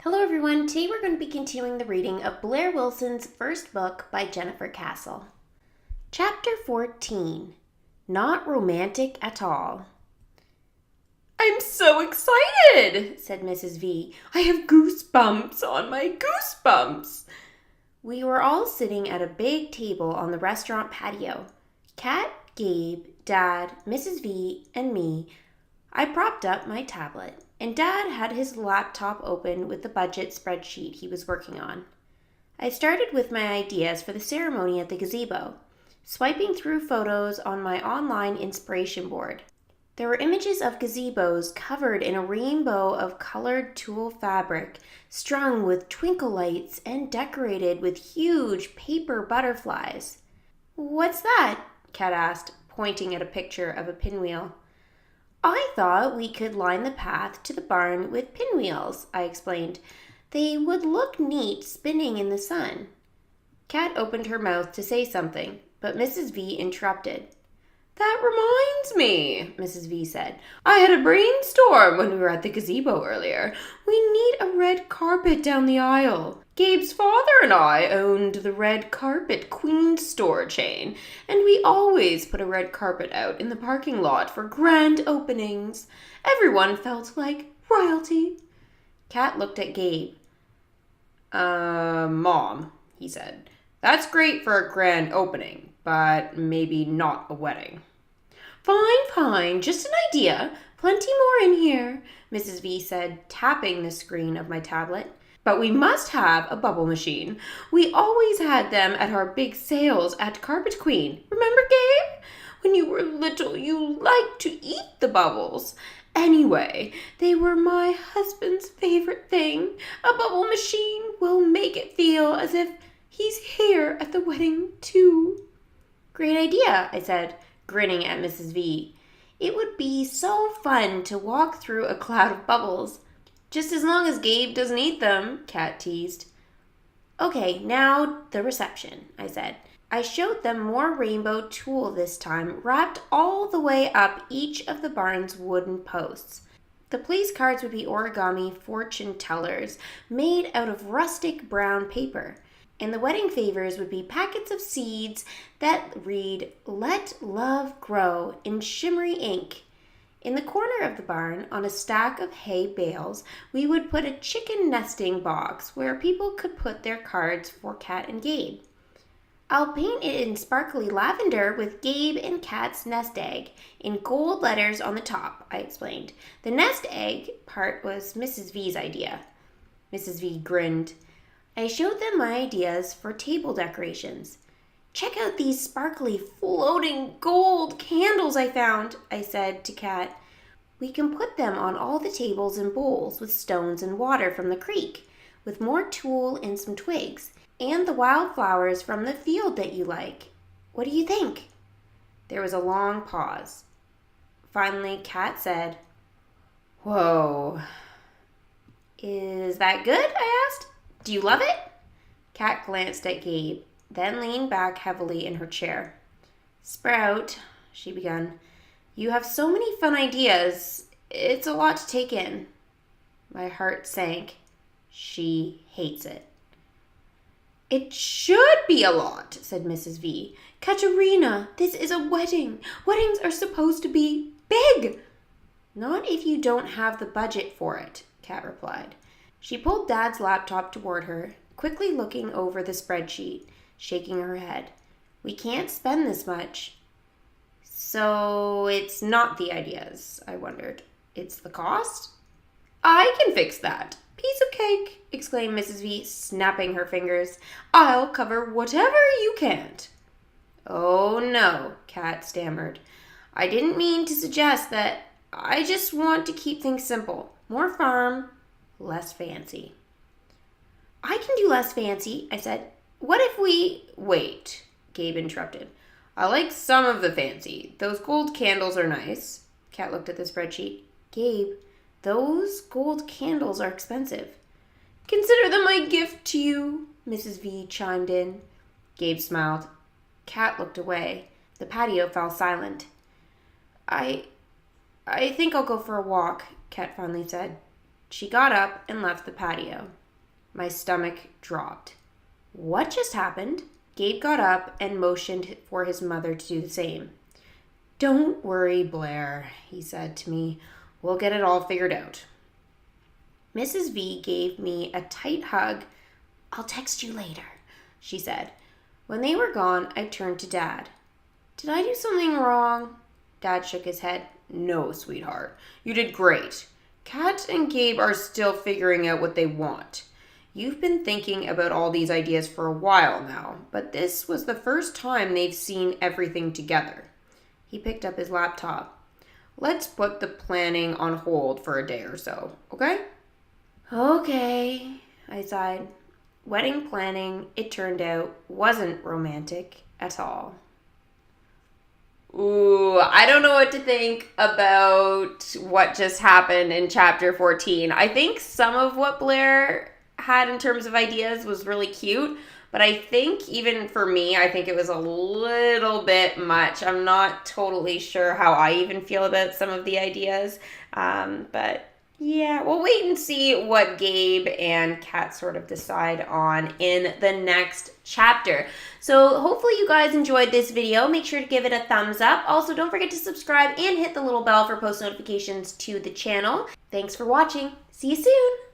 Hello everyone, today we're going to be continuing the reading of Blaire Wilson's first book by Jennifer Castle. Chapter 14, Not Romantic at All. "I'm so excited," said Mrs. V. "I have goosebumps on my goosebumps." We were all sitting at a big table on the restaurant patio. Kat, Gabe, Dad, Mrs. V, and me. I propped up my tablet, and Dad had his laptop open with the budget spreadsheet he was working on. I started with my ideas for the ceremony at the gazebo, swiping through photos on my online inspiration board. There were images of gazebos covered in a rainbow of colored tulle fabric, strung with twinkle lights and decorated with huge paper butterflies. "What's that?" Kat asked, pointing at a picture of a pinwheel. "I thought we could line the path to the barn with pinwheels," I explained. "They would look neat spinning in the sun." Kat opened her mouth to say something, but Mrs. V interrupted. "That reminds me," Mrs. V said. "I had a brainstorm when we were at the gazebo earlier. We need a red carpet down the aisle. Gabe's father and I owned the Red Carpet Queen store chain, and we always put a red carpet out in the parking lot for grand openings. Everyone felt like royalty." Kat looked at Gabe. Mom," he said. "That's great for a grand opening, but maybe not a wedding." Fine, just an idea. Plenty more in here," Mrs. V said, tapping the screen of my tablet. "But we must have a bubble machine. We always had them at our big sales at Carpet Queen. Remember, Gabe? When you were little, you liked to eat the bubbles. Anyway, they were my husband's favorite thing. A bubble machine will make it feel as if he's here at the wedding, too." "Great idea," I said, grinning at Mrs. V. "It would be so fun to walk through a cloud of bubbles." "Just as long as Gabe doesn't eat them," Kat teased. "Okay, now the reception," I said. I showed them more rainbow tulle this time, wrapped all the way up each of the barn's wooden posts. The place cards would be origami fortune tellers made out of rustic brown paper, and the wedding favors would be packets of seeds that read, "Let Love Grow," in shimmery ink. In the corner of the barn, on a stack of hay bales, we would put a chicken nesting box where people could put their cards for Kat and Gabe. "I'll paint it in sparkly lavender with Gabe and Kat's nest egg in gold letters on the top," I explained. The nest egg part was Mrs. V's idea. Mrs. V grinned. I showed them my ideas for table decorations. "Check out these sparkly floating gold candles I found," I said to Kat. "We can put them on all the tables and bowls with stones and water from the creek, with more tulle and some twigs, and the wildflowers from the field that you like. What do you think?" There was a long pause. Finally, Kat said, "Whoa." "Is that good?" I asked. "Do you love it?" Kat glanced at Gabe, then leaned back heavily in her chair. "Sprout," she began, "you have so many fun ideas. It's a lot to take in." My heart sank. She hates it. "It should be a lot," said Mrs. V. "Katerina, this is a wedding. Weddings are supposed to be big." "Not if you don't have the budget for it," Kat replied. She pulled Dad's laptop toward her, quickly looking over the spreadsheet, shaking her head. "We can't spend this much." "So it's not the ideas," I wondered. "It's the cost?" "I can fix that. Piece of cake," exclaimed Mrs. V, snapping her fingers. "I'll cover whatever you can't." "Oh, no," Kat stammered. "I didn't mean to suggest that. I just want to keep things simple. More farm, less fancy." "I can do less fancy," I said. "What if we—" "Wait," Gabe interrupted. "I like some of the fancy. Those gold candles are nice." Kat looked at the spreadsheet. "Gabe, those gold candles are expensive." "Consider them my gift to you," Mrs. V chimed in. Gabe smiled. Kat looked away. The patio fell silent. I think I'll go for a walk," Kat finally said. She got up and left the patio. My stomach dropped. What just happened? Gabe got up and motioned for his mother to do the same. Don't worry, Blaire, he said to me. We'll get it all figured out. Mrs. V gave me a tight hug. I'll text you later, she said. When they were gone, I turned to Dad. Did I do something wrong? Dad shook his head. No, sweetheart. You did great. Kat and Gabe are still figuring out what they want. You've been thinking about all these ideas for a while now, but this was the first time they've seen everything together. He picked up his laptop. Let's put the planning on hold for a day or so, okay? Okay, I sighed. Wedding planning, it turned out, wasn't romantic at all. Ooh, I don't know what to think about what just happened in chapter 14. I think some of what Blaire had in terms of ideas was really cute, but I think even for me, I think it was a little bit much. I'm not totally sure how I even feel about some of the ideas, but yeah, we'll wait and see what Gabe and Kat sort of decide on in the next chapter. So hopefully you guys enjoyed this video. Make sure to give it a thumbs up. Also, don't forget to subscribe and hit the little bell for post notifications to the channel. Thanks for watching. See you soon.